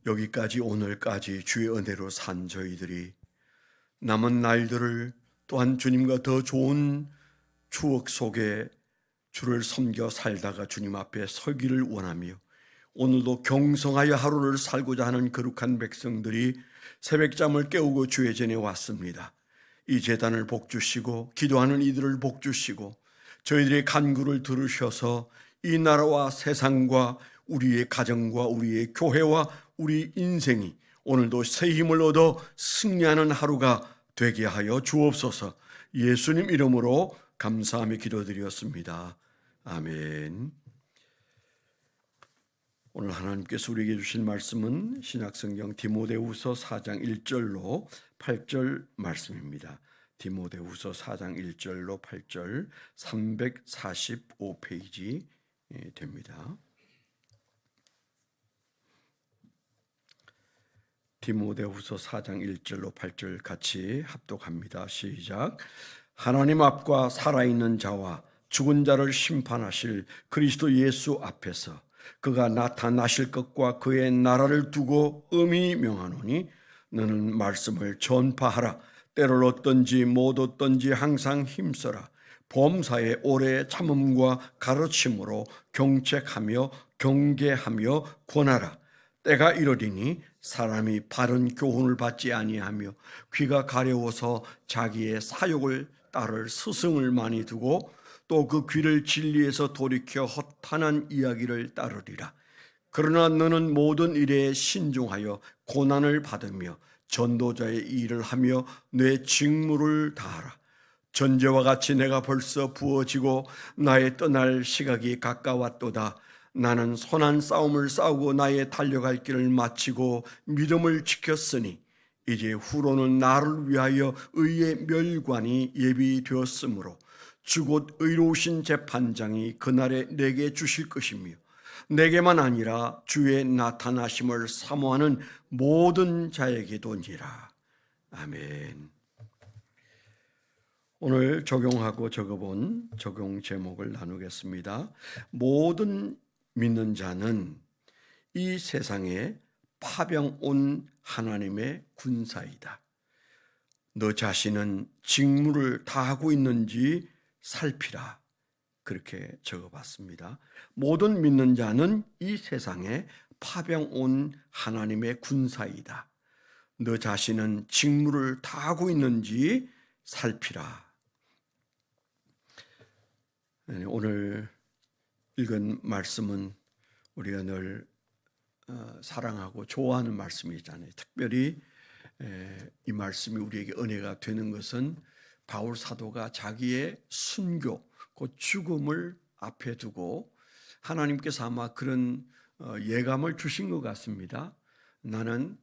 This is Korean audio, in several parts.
여기까지 오늘까지 주의 은혜로 산 저희들이 남은 날들을 또한 주님과 더 좋은 추억 속에 주를 섬겨 살다가 주님 앞에 서기를 원하며 오늘도 경성하여 하루를 살고자 하는 거룩한 백성들이 새벽잠을 깨우고 주의 전에 왔습니다. 이 제단을 복주시고 기도하는 이들을 복주시고 저희들의 간구를 들으셔서 이 나라와 세상과 우리의 가정과 우리의 교회와 우리 인생이 오늘도 새 힘을 얻어 승리하는 하루가 되게 하여 주옵소서. 예수님 이름으로 감사하며 기도드렸습니다. 아멘. 오늘 하나님께서 우리에게 주신 말씀은 신약성경 디모데후서 4장 1절로 8절 말씀입니다. 디모데후서 4장 1절로 8절 345페이지 됩니다. 디모데후서 4장 1절로 8절 같이 합독합니다. 시작. 하나님 앞과 살아있는 자와 죽은 자를 심판하실 그리스도 예수 앞에서 그가 나타나실 것과 그의 나라를 두고 엄히 명하노니 너는 말씀을 전파하라. 때를 얻든지 못 얻든지 항상 힘써라. 범사에 오래 참음과 가르침으로 경책하며 경계하며 권하라. 때가 이르리니 사람이 바른 교훈을 받지 아니하며 귀가 가려워서 자기의 사욕을 따를 스승을 많이 두고 또 그 귀를 진리에서 돌이켜 허탄한 이야기를 따르리라. 그러나 너는 모든 일에 신중하여 고난을 받으며 전도자의 일을 하며 내 직무를 다하라. 전제와 같이 내가 벌써 부어지고 나의 떠날 시각이 가까웠도다. 나는 선한 싸움을 싸우고 나의 달려갈 길을 마치고 믿음을 지켰으니 이제 후로는 나를 위하여 의의 멸관이 예비되었으므로 주 곧 의로우신 재판장이 그날에 내게 주실 것이며 내게만 아니라 주의 나타나심을 사모하는 모든 자에게도니라. 아멘. 오늘 적용하고 적어본 적용 제목을 나누겠습니다. 모든 믿는 자는 이 세상에 파병 온 하나님의 군사이다. 너 자신은 직무를 다하고 있는지 살피라. 그렇게 적어봤습니다. 모든 믿는 자는 이 세상에 파병 온 하나님의 군사이다. 너 자신은 직무를 다하고 있는지 살피라. 오늘 읽은 말씀은 우리가 늘 사랑하고 좋아하는 말씀이잖아요. 특별히 이 말씀이 우리에게 은혜가 되는 것은 바울 사도가 자기의 순교, 그 죽음을 앞에 두고 하나님께서 아마 그런 예감을 주신 것 같습니다. 나는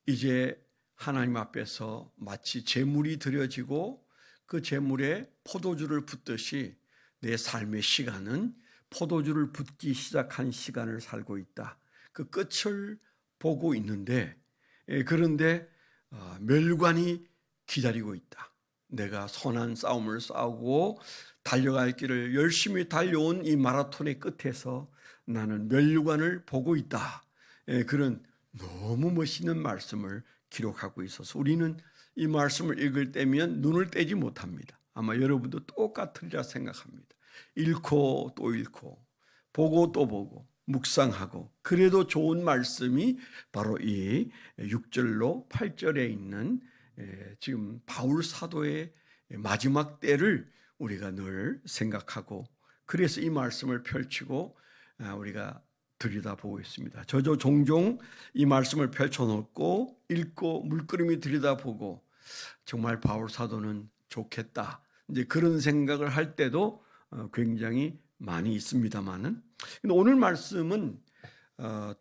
이제 하나님 앞에서 마치 제물이 드려지고 그 제물에 포도주를 붓듯이 내 삶의 시간은 포도주를 붓기 시작한 시간을 살고 있다. 그 끝을 보고 있는데 그런데 멸관이 기다리고 있다. 내가 선한 싸움을 싸우고 달려갈 길을 열심히 달려온 이 마라톤의 끝에서 나는 멸관을 보고 있다. 그런 너무 멋있는 말씀을 기록하고 있어서 우리는 이 말씀을 읽을 때면 눈을 떼지 못합니다. 아마 여러분도 똑같으리라 생각합니다. 읽고 또 읽고 보고 또 보고 묵상하고 그래도 좋은 말씀이 바로 이 6절로 8절에 있는 지금 바울 사도의 마지막 때를 우리가 늘 생각하고 그래서 이 말씀을 펼치고 우리가 들여다보고 있습니다. 저도 종종 이 말씀을 펼쳐놓고 읽고 물끄러미 들여다보고 정말 바울 사도는 좋겠다. 이제 그런 생각을 할 때도 굉장히 많이 있습니다만은 오늘 말씀은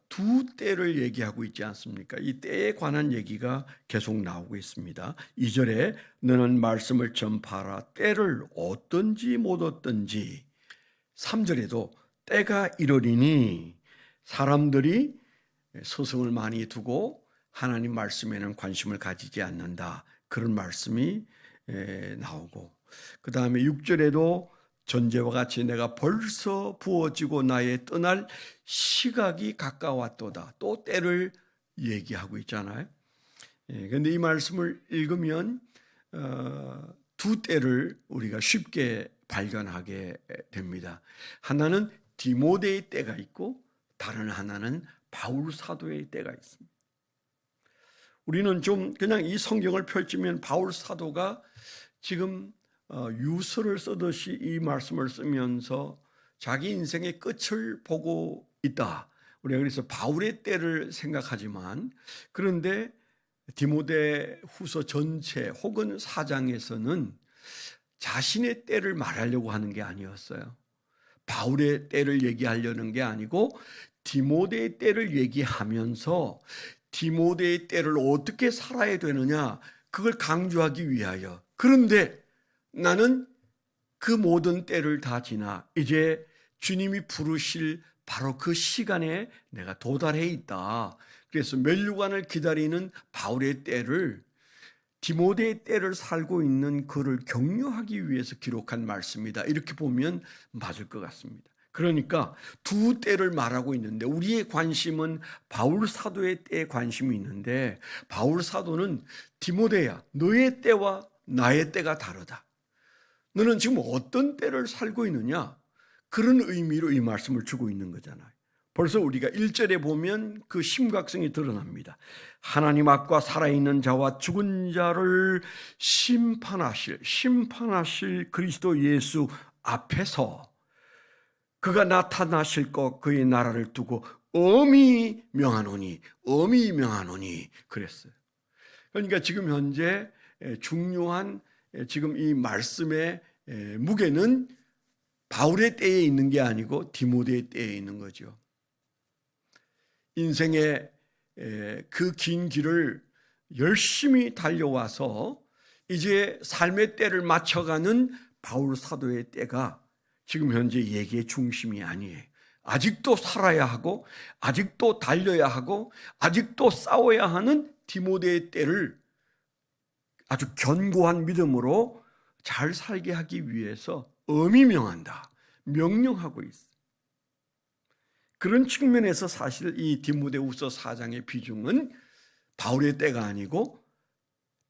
두 때를 얘기하고 있지 않습니까? 이 때에 관한 얘기가 계속 나오고 있습니다. 2절에 너는 말씀을 전파하라. 때를 얻든지 못 얻든지. 3절에도 때가 이르리니 사람들이 스승을 많이 두고 하나님 말씀에는 관심을 가지지 않는다. 그런 말씀이 나오고 그 다음에 6절에도 전제와 같이 내가 벌써 부어지고 나의 떠날 시각이 가까웠도다. 또 때를 얘기하고 있잖아요. 그런데 이 말씀을 읽으면 두 때를 우리가 쉽게 발견하게 됩니다. 하나는 디모데의 때가 있고 다른 하나는 바울 사도의 때가 있습니다. 우리는 좀 그냥 이 성경을 펼치면 바울 사도가 지금 유서를 쓰듯이 이 말씀을 쓰면서 자기 인생의 끝을 보고 있다. 우리가 그래서 바울의 때를 생각하지만, 그런데 디모데 후서 전체 혹은 4장에서는 자신의 때를 말하려고 하는 게 아니었어요. 바울의 때를 얘기하려는 게 아니고 디모데의 때를 얘기하면서 디모데의 때를 어떻게 살아야 되느냐, 그걸 강조하기 위하여. 그런데 나는 그 모든 때를 다 지나 이제 주님이 부르실 바로 그 시간에 내가 도달해 있다. 그래서 면류관을 기다리는 바울의 때를, 디모데의 때를 살고 있는 그를 격려하기 위해서 기록한 말씀이다. 이렇게 보면 맞을 것 같습니다. 그러니까 두 때를 말하고 있는데 우리의 관심은 바울 사도의 때에 관심이 있는데, 바울 사도는 디모데야, 너의 때와 나의 때가 다르다. 너는 지금 어떤 때를 살고 있느냐? 그런 의미로 이 말씀을 주고 있는 거잖아요. 벌써 우리가 1절에 보면 그 심각성이 드러납니다. 하나님 앞과 살아있는 자와 죽은 자를 심판하실 그리스도 예수 앞에서 그가 나타나실 것, 그의 나라를 두고 엄히 명하노니 그랬어요. 그러니까 지금 현재 중요한 지금 이 말씀의 무게는 바울의 때에 있는 게 아니고 디모데의 때에 있는 거죠. 인생의 그 긴 길을 열심히 달려와서 이제 삶의 때를 맞춰가는 바울 사도의 때가 지금 현재 얘기의 중심이 아니에요. 아직도 살아야 하고 아직도 달려야 하고 아직도 싸워야 하는 디모데의 때를 아주 견고한 믿음으로 잘 살게 하기 위해서 엄히 명한다, 명령하고 있어. 그런 측면에서 사실 이 디모데후서 4장의 비중은 바울의 때가 아니고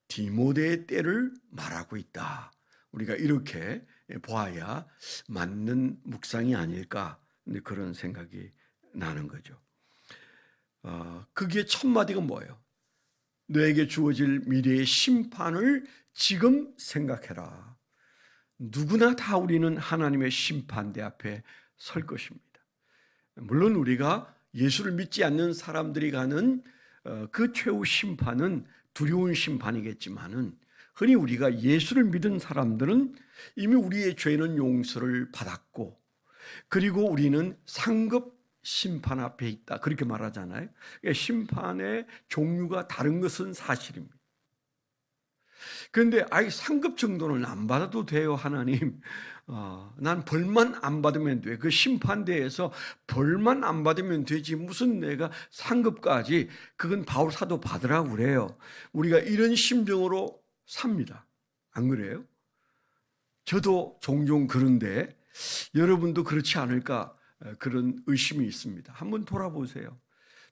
디모데의 때를 말하고 있다. 우리가 이렇게 보아야 맞는 묵상이 아닐까, 그런 생각이 나는 거죠. 그게 첫 마디가 뭐예요? 너에게 주어질 미래의 심판을 지금 생각해라. 누구나 다 우리는 하나님의 심판대 앞에 설 것입니다. 물론 우리가 예수를 믿지 않는 사람들이 가는 그 최후 심판은 두려운 심판이겠지만은, 흔히 우리가 예수를 믿은 사람들은 이미 우리의 죄는 용서를 받았고, 그리고 우리는 상급 심판 앞에 있다, 그렇게 말하잖아요. 심판의 종류가 다른 것은 사실입니다. 그런데 상급 정도는 안 받아도 돼요, 하나님. 난 벌만 안 받으면 돼. 그 심판대에서 벌만 안 받으면 되지 무슨 내가 상급까지. 그건 바울 사도 받으라고 그래요. 우리가 이런 심정으로 삽니다. 안 그래요? 저도 종종 그런데 여러분도 그렇지 않을까, 그런 의심이 있습니다. 한번 돌아보세요.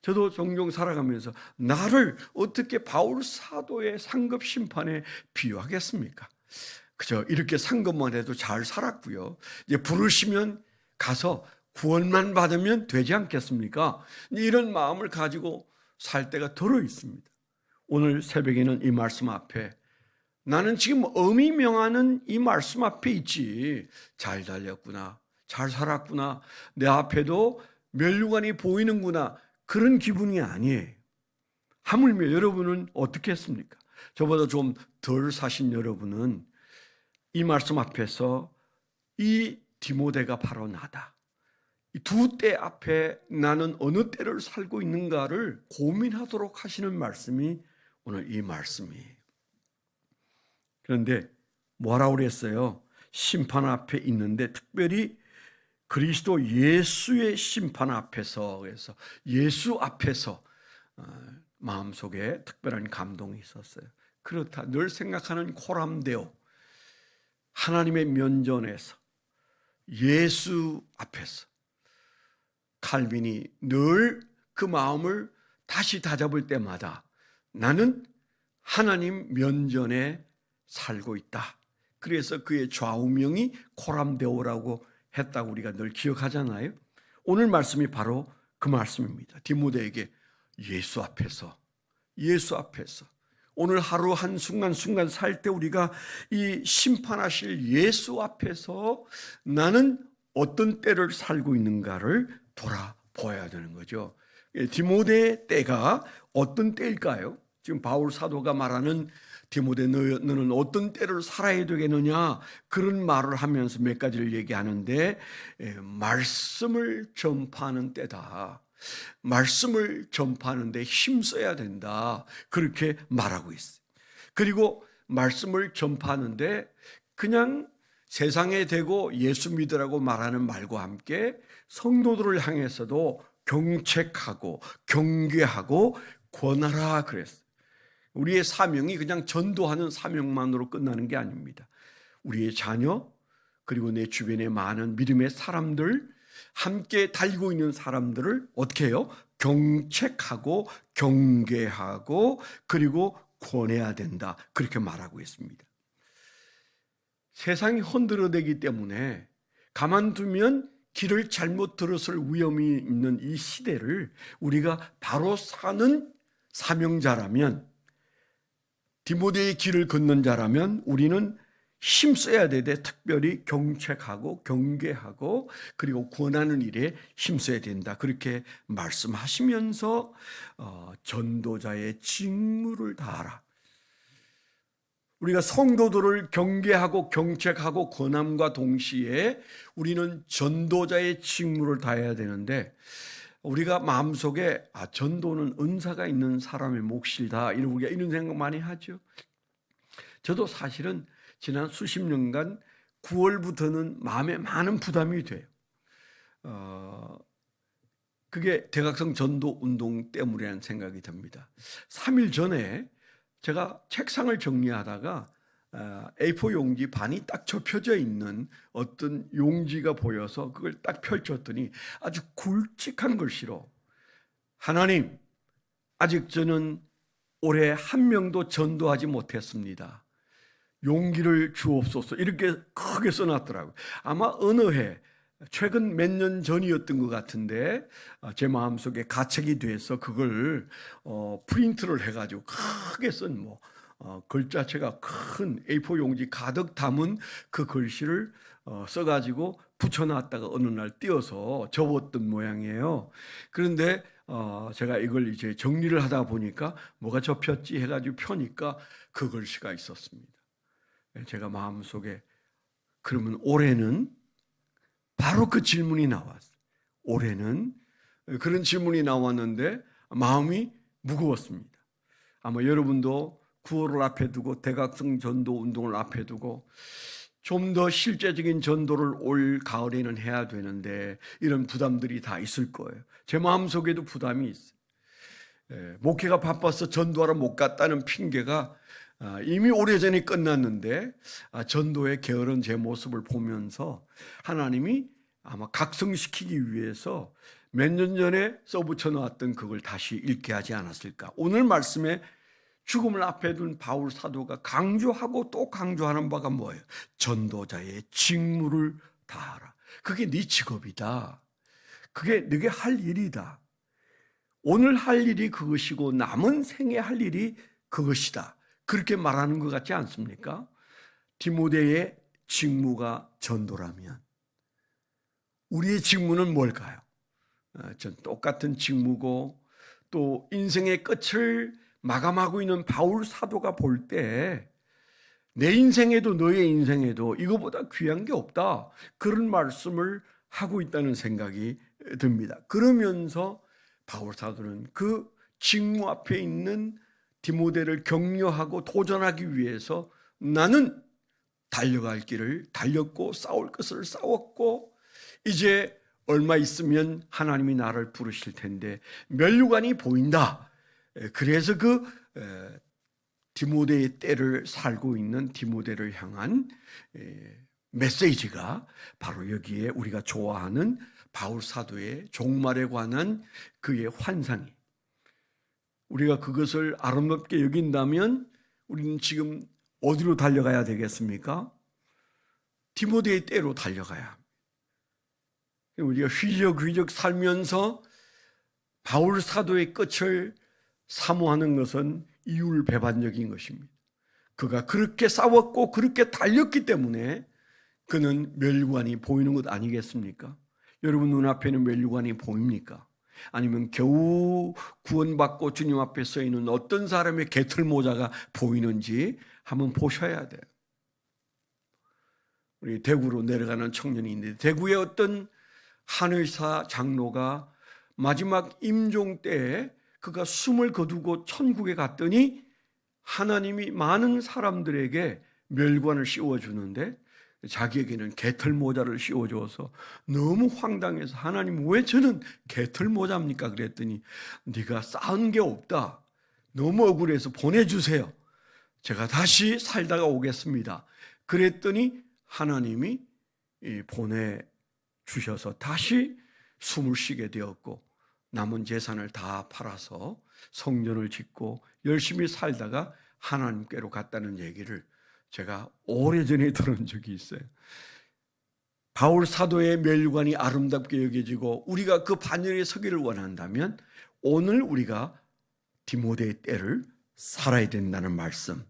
저도 종종 살아가면서 나를 어떻게 바울 사도의 상급 심판에 비유하겠습니까? 그저 이렇게 산 것만 해도 잘 살았고요. 이제 부르시면 가서 구원만 받으면 되지 않겠습니까? 이런 마음을 가지고 살 때가 더러 있습니다. 오늘 새벽에는 이 말씀 앞에 나는 지금 엄히 명하는 이 말씀 앞에 있지. 잘 달렸구나, 잘 살았구나, 내 앞에도 면류관이 보이는구나, 그런 기분이 아니에요. 하물며 여러분은 어떻게 했습니까? 저보다 좀 덜 사신 여러분은 이 말씀 앞에서 이 디모데가 바로 나다, 이 두 때 앞에 나는 어느 때를 살고 있는가를 고민하도록 하시는 말씀이 오늘 이 말씀이에요. 그런데 뭐라고 그랬어요? 심판 앞에 있는데 특별히 그리스도 예수의 심판 앞에서, 그래서 예수 앞에서 마음속에 특별한 감동이 있었어요. 그렇다, 늘 생각하는 코람데오, 하나님의 면전에서 예수 앞에서 칼빈이 늘 그 마음을 다시 다잡을 때마다 나는 하나님 면전에 살고 있다. 그래서 그의 좌우명이 코람데오라고 했다고 우리가 늘 기억하잖아요. 오늘 말씀이 바로 그 말씀입니다. 디모데에게 예수 앞에서 오늘 하루 한 순간순간 살 때 우리가 이 심판하실 예수 앞에서 나는 어떤 때를 살고 있는가를 돌아보아야 되는 거죠. 디모데의 때가 어떤 때일까요? 지금 바울 사도가 말하는 디모데 너는 어떤 때를 살아야 되겠느냐 그런 말을 하면서 몇 가지를 얘기하는데 말씀을 전파하는 때다. 말씀을 전파하는 데 힘써야 된다. 그렇게 말하고 있어요. 그리고 말씀을 전파하는데 그냥 세상에 대고 예수 믿으라고 말하는 말과 함께 성도들을 향해서도 경책하고 경계하고 권하라 그랬어요. 우리의 사명이 그냥 전도하는 사명만으로 끝나는 게 아닙니다. 우리의 자녀 그리고 내 주변의 많은 믿음의 사람들 함께 달고 있는 사람들을 어떻게 해요? 경책하고 경계하고 그리고 권해야 된다. 그렇게 말하고 있습니다. 세상이 흔들어대기 때문에 가만두면 길을 잘못 들었을 위험이 있는 이 시대를 우리가 바로 사는 사명자라면 디모데의 길을 걷는 자라면 우리는 힘써야 되되 특별히 경책하고 경계하고 그리고 권하는 일에 힘써야 된다. 그렇게 말씀하시면서 전도자의 직무를 다하라. 우리가 성도들을 경계하고 경책하고 권함과 동시에 우리는 전도자의 직무를 다해야 되는데 우리가 마음속에 전도는 은사가 있는 사람의 몫이다 이런 생각 많이 하죠. 저도 사실은 지난 수십 년간 9월부터는 마음에 많은 부담이 돼요. 그게 대각성 전도 운동 때문이라는 생각이 듭니다. 3일 전에 제가 책상을 정리하다가 A4 용지 반이 딱 접혀져 있는 어떤 용지가 보여서 그걸 딱 펼쳤더니 아주 굵직한 글씨로 하나님, 아직 저는 올해 한 명도 전도하지 못했습니다. 용기를 주옵소서 이렇게 크게 써놨더라고요. 아마 어느 해 최근 몇 년 전이었던 것 같은데 제 마음속에 가책이 돼서 그걸 프린트를 해가지고 크게 쓴 글자체가 큰 A4 용지 가득 담은 그 글씨를 써가지고 붙여놨다가 어느 날 띄어서 접었던 모양이에요. 그런데 제가 이걸 이제 정리를 하다 보니까 뭐가 접혔지 해가지고 펴니까 그 글씨가 있었습니다. 제가 마음속에 그러면 올해는 바로 그 질문이 나왔어요. 올해는 그런 질문이 나왔는데 마음이 무거웠습니다. 아마 여러분도 9월을 앞에 두고 대각성 전도 운동을 앞에 두고 좀 더 실제적인 전도를 올 가을에는 해야 되는데 이런 부담들이 다 있을 거예요. 제 마음속에도 부담이 있어요. 목회가 바빠서 전도하러 못 갔다는 핑계가 이미 오래전에 끝났는데 전도의 게으른 제 모습을 보면서 하나님이 아마 각성시키기 위해서 몇 년 전에 써붙여 놓았던 그걸 다시 읽게 하지 않았을까. 오늘 말씀에 죽음을 앞에 둔 바울 사도가 강조하고 또 강조하는 바가 뭐예요? 전도자의 직무를 다하라. 그게 네 직업이다. 그게 네게 할 일이다. 오늘 할 일이 그것이고 남은 생에 할 일이 그것이다. 그렇게 말하는 것 같지 않습니까? 디모데의 직무가 전도라면 우리의 직무는 뭘까요? 전 똑같은 직무고 또 인생의 끝을 마감하고 있는 바울 사도가 볼 때 내 인생에도 너의 인생에도 이거보다 귀한 게 없다. 그런 말씀을 하고 있다는 생각이 듭니다. 그러면서 바울 사도는 그 직무 앞에 있는 디모데를 격려하고 도전하기 위해서 나는 달려갈 길을 달렸고 싸울 것을 싸웠고 이제 얼마 있으면 하나님이 나를 부르실 텐데 면류관이 보인다. 그래서 그 디모데의 때를 살고 있는 디모데를 향한 메시지가 바로 여기에 우리가 좋아하는 바울 사도의 종말에 관한 그의 환상이, 우리가 그것을 아름답게 여긴다면 우리는 지금 어디로 달려가야 되겠습니까? 디모데의 때로 달려가야 합니다. 우리가 휘적휘적 살면서 바울 사도의 끝을 사모하는 것은 이율배반적인 것입니다. 그가 그렇게 싸웠고 그렇게 달렸기 때문에 그는 멸류관이 보이는 것 아니겠습니까? 여러분 눈앞에는 멸류관이 보입니까? 아니면 겨우 구원받고 주님 앞에 서 있는 어떤 사람의 개털모자가 보이는지 한번 보셔야 돼요. 우리 대구로 내려가는 청년이 있는데, 대구의 어떤 한의사 장로가 마지막 임종 때에 그가 숨을 거두고 천국에 갔더니 하나님이 많은 사람들에게 멸관을 씌워주는데 자기에게는 개털모자를 씌워줘서 너무 황당해서, 하나님 왜 저는 개털모자입니까? 그랬더니 네가 쌓은 게 없다, 너무 억울해서 보내주세요, 제가 다시 살다가 오겠습니다. 그랬더니 하나님이 보내주셔서 다시 숨을 쉬게 되었고 남은 재산을 다 팔아서 성전을 짓고 열심히 살다가 하나님께로 갔다는 얘기를 제가 오래전에 들은 적이 있어요. 바울 사도의 멸류관이 아름답게 여겨지고 우리가 그 반열에 서기를 원한다면 오늘 우리가 디모데의 때를 살아야 된다는 말씀,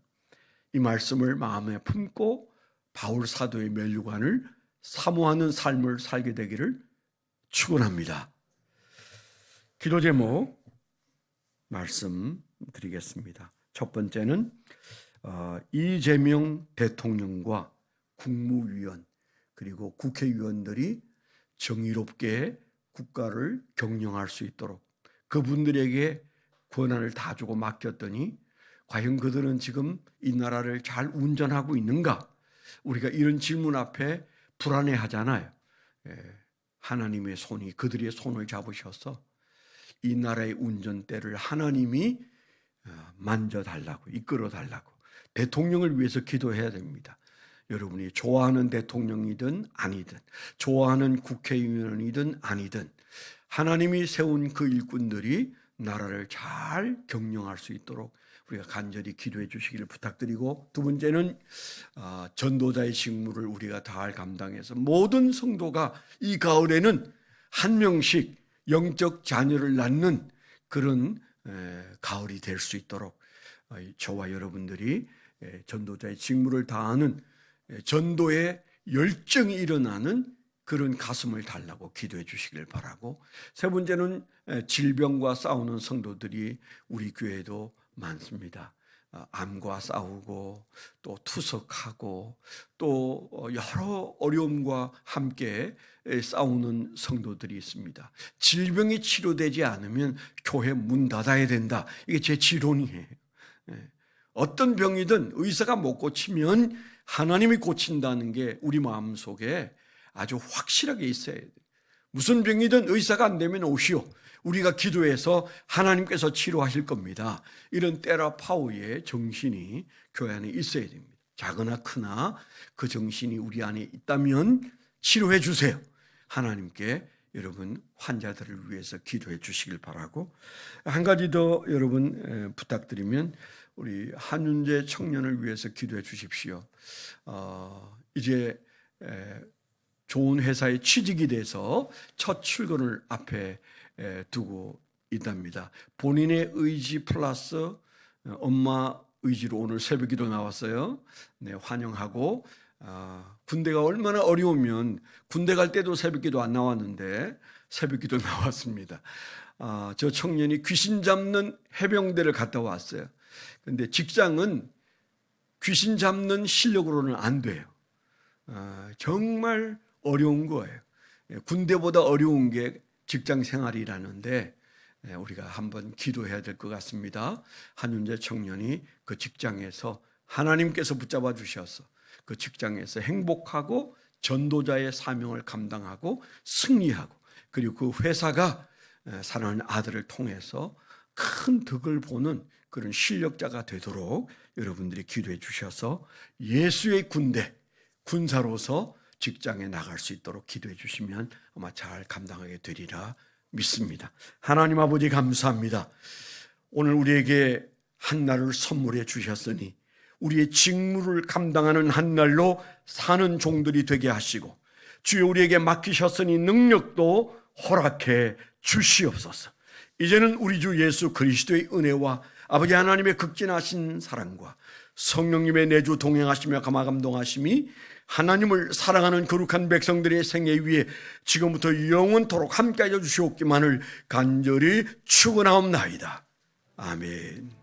이 말씀을 마음에 품고 바울 사도의 멸류관을 사모하는 삶을 살게 되기를 축원합니다. 기도 제목 말씀드리겠습니다. 첫 번째는 이재명 대통령과 국무위원 그리고 국회의원들이 정의롭게 국가를 경영할 수 있도록 그분들에게 권한을 다 주고 맡겼더니 과연 그들은 지금 이 나라를 잘 운전하고 있는가? 우리가 이런 질문 앞에 불안해하잖아요. 하나님의 손이 그들의 손을 잡으셔서 이 나라의 운전대를 하나님이 만져달라고, 이끌어달라고 대통령을 위해서 기도해야 됩니다. 여러분이 좋아하는 대통령이든 아니든, 좋아하는 국회의원이든 아니든 하나님이 세운 그 일꾼들이 나라를 잘 경영할 수 있도록 우리가 간절히 기도해 주시기를 부탁드리고, 두 번째는 전도자의 직무를 우리가 잘 감당해서 모든 성도가 이 가을에는 한 명씩 영적 자녀를 낳는 그런 가을이 될 수 있도록 저와 여러분들이 전도자의 직무를 다하는 전도의 열정이 일어나는 그런 가슴을 달라고 기도해 주시길 바라고, 세 번째는 질병과 싸우는 성도들이 우리 교회에도 많습니다. 암과 싸우고 또 투석하고 또 여러 어려움과 함께 싸우는 성도들이 있습니다. 질병이 치료되지 않으면 교회 문 닫아야 된다, 이게 제 지론이에요. 어떤 병이든 의사가 못 고치면 하나님이 고친다는 게 우리 마음속에 아주 확실하게 있어야 돼요. 무슨 병이든 의사가 안 되면 오시오, 우리가 기도해서 하나님께서 치료하실 겁니다. 이런 테라파우의 정신이 교회 안에 있어야 됩니다. 작으나 크나 그 정신이 우리 안에 있다면 치료해 주세요. 하나님께 여러분 환자들을 위해서 기도해 주시길 바라고, 한 가지 더 여러분 부탁드리면 우리 한윤재 청년을 위해서 기도해 주십시오. 이제 좋은 회사에 취직이 돼서 첫 출근을 앞에 두고 있답니다. 본인의 의지 플러스 엄마 의지로 오늘 새벽기도 나왔어요. 네, 환영하고, 군대가 얼마나 어려우면 군대 갈 때도 새벽기도 안 나왔는데 새벽기도 나왔습니다. 저 청년이 귀신 잡는 해병대를 갔다 왔어요. 그런데 직장은 귀신 잡는 실력으로는 안 돼요. 정말 어려운 거예요. 군대보다 어려운 게 직장 생활이라는데 우리가 한번 기도해야 될 것 같습니다. 한윤재 청년이 그 직장에서 하나님께서 붙잡아 주셔서 그 직장에서 행복하고 전도자의 사명을 감당하고 승리하고, 그리고 그 회사가 사랑하는 아들을 통해서 큰 덕을 보는 그런 실력자가 되도록 여러분들이 기도해 주셔서 예수의 군대, 군사로서 직장에 나갈 수 있도록 기도해 주시면 아마 잘 감당하게 되리라 믿습니다. 하나님 아버지 감사합니다. 오늘 우리에게 한 날을 선물해 주셨으니 우리의 직무를 감당하는 한 날로 사는 종들이 되게 하시고, 주여 우리에게 맡기셨으니 능력도 허락해 주시옵소서. 이제는 우리 주 예수 그리스도의 은혜와 아버지 하나님의 극진하신 사랑과 성령님의 내주 동행하시며 감화감동하심이 하나님을 사랑하는 거룩한 백성들의 생애 위에 지금부터 영원토록 함께하여 주시옵기만을 간절히 축원하옵나이다. 아멘.